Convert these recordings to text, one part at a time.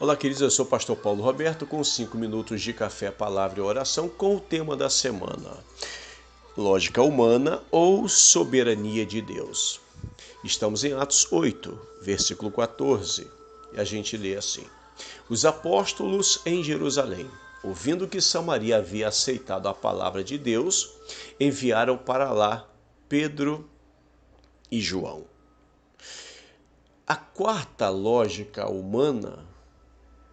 Olá, queridos, eu sou o pastor Paulo Roberto com 5 minutos de café, palavra e oração com o tema da semana: lógica humana ou soberania de Deus. Estamos em Atos 8, versículo 14, e a gente lê assim: Os apóstolos em Jerusalém, ouvindo que Samaria havia aceitado a palavra de Deus, enviaram para lá Pedro e João. A quarta lógica humana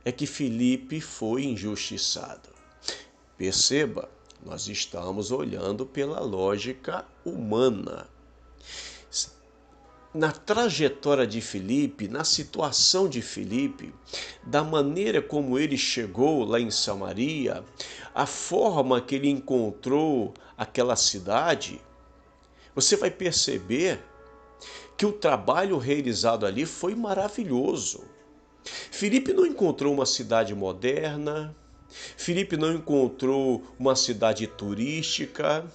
é que Filipe foi injustiçado. Perceba, nós estamos olhando pela lógica humana. Na trajetória de Filipe, na situação de Filipe, da maneira como ele chegou lá em Samaria, a forma que ele encontrou aquela cidade, você vai perceber que o trabalho realizado ali foi maravilhoso. Filipe não encontrou uma cidade moderna, Filipe não encontrou uma cidade turística,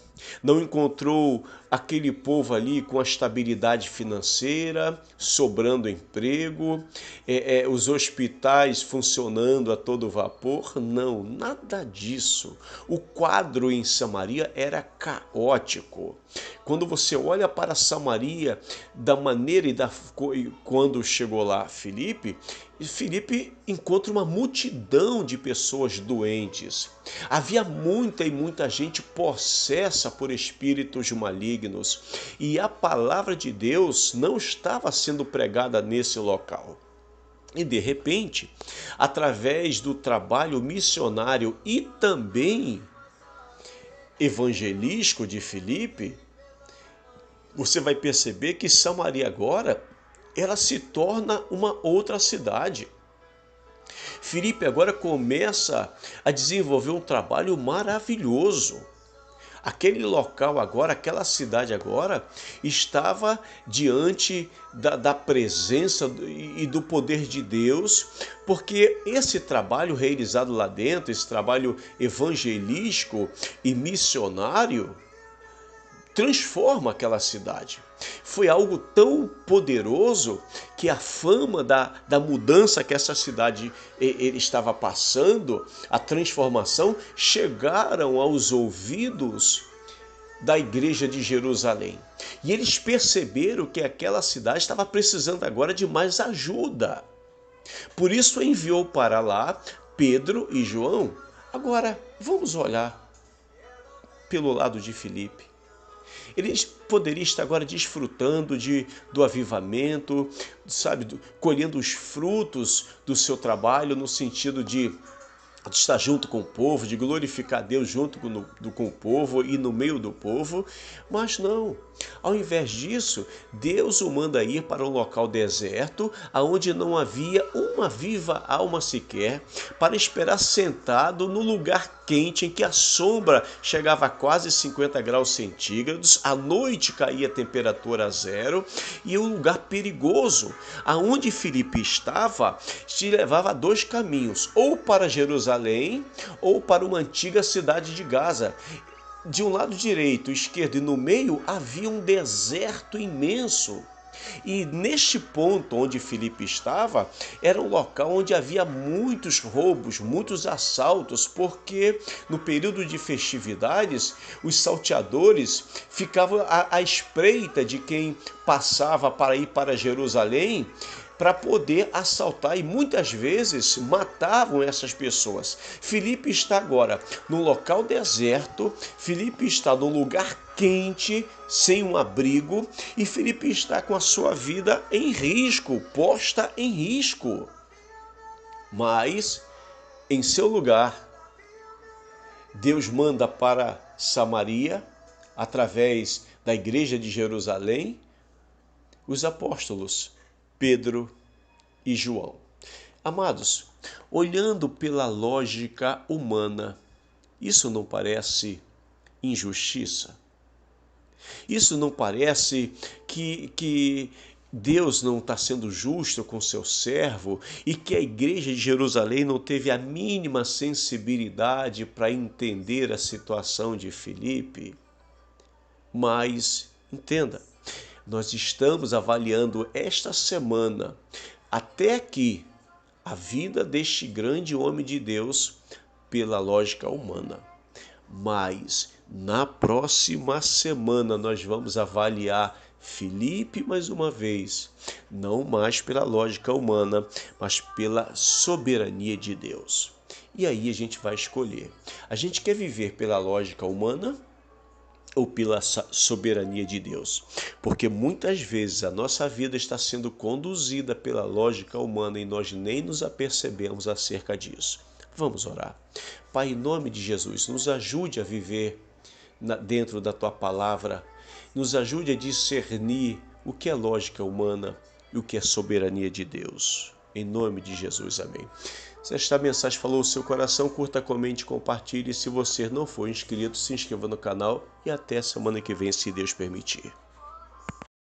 não encontrou aquele povo ali com a estabilidade financeira, sobrando emprego, os hospitais funcionando a todo vapor. Não, nada disso. O quadro em Samaria era caótico. Quando você olha para Samaria da maneira quando chegou lá Filipe encontra uma multidão de pessoas doentes. Havia muita gente possessa por espíritos malignos e a palavra de Deus não estava sendo pregada nesse local. E de repente, através do trabalho missionário e também evangelístico de Filipe, você vai perceber que Samaria agora ela se torna uma outra cidade. Filipe agora começa a desenvolver um trabalho maravilhoso. Aquele local agora, aquela cidade agora, estava diante da presença e do poder de Deus, porque esse trabalho realizado lá dentro, esse trabalho evangelístico e missionário, transforma aquela cidade. Foi algo tão poderoso que a fama da mudança que essa cidade ele estava passando, a transformação, chegaram aos ouvidos da igreja de Jerusalém. E eles perceberam que aquela cidade estava precisando agora de mais ajuda. Por isso enviou para lá Pedro e João. Agora, vamos olhar pelo lado de Filipe. Ele poderia estar agora desfrutando do avivamento, sabe, colhendo os frutos do seu trabalho no sentido de estar junto com o povo, de glorificar Deus junto com o povo e no meio do povo, mas não. Ao invés disso, Deus o manda ir para um local deserto, aonde não havia uma viva alma sequer, para esperar sentado no lugar quente, em que a sombra chegava a quase 50 graus centígrados, à noite caía a temperatura a zero, e um lugar perigoso, aonde Filipe estava, te levava a dois caminhos, ou para Jerusalém, ou para uma antiga cidade de Gaza. De um lado direito, esquerdo e no meio havia um deserto imenso. E neste ponto onde Filipe estava, era um local onde havia muitos roubos, muitos assaltos, porque no período de festividades, os salteadores ficavam à espreita de quem passava para ir para Jerusalém, para poder assaltar, e muitas vezes matavam essas pessoas. Filipe está agora num local deserto, Filipe está num lugar quente, sem um abrigo, e Filipe está com a sua vida em risco, posta em risco. Mas, em seu lugar, Deus manda para Samaria, através da igreja de Jerusalém, os apóstolos Pedro e João. Amados, olhando pela lógica humana, isso não parece injustiça? Isso não parece que Deus não está sendo justo com seu servo e que a igreja de Jerusalém não teve a mínima sensibilidade para entender a situação de Filipe? Mas, entenda, nós estamos avaliando esta semana até aqui a vida deste grande homem de Deus pela lógica humana. Mas na próxima semana nós vamos avaliar Filipe mais uma vez, não mais pela lógica humana, mas pela soberania de Deus. E aí a gente vai escolher. A gente quer viver pela lógica humana ou pela soberania de Deus? Porque muitas vezes a nossa vida está sendo conduzida pela lógica humana e nós nem nos apercebemos acerca disso. Vamos orar. Pai, em nome de Jesus, nos ajude a viver dentro da Tua palavra, nos ajude a discernir o que é lógica humana e o que é soberania de Deus. Em nome de Jesus, amém. Se esta mensagem falou o seu coração, curta, comente, compartilhe. Se você não for inscrito, se inscreva no canal e até semana que vem, se Deus permitir.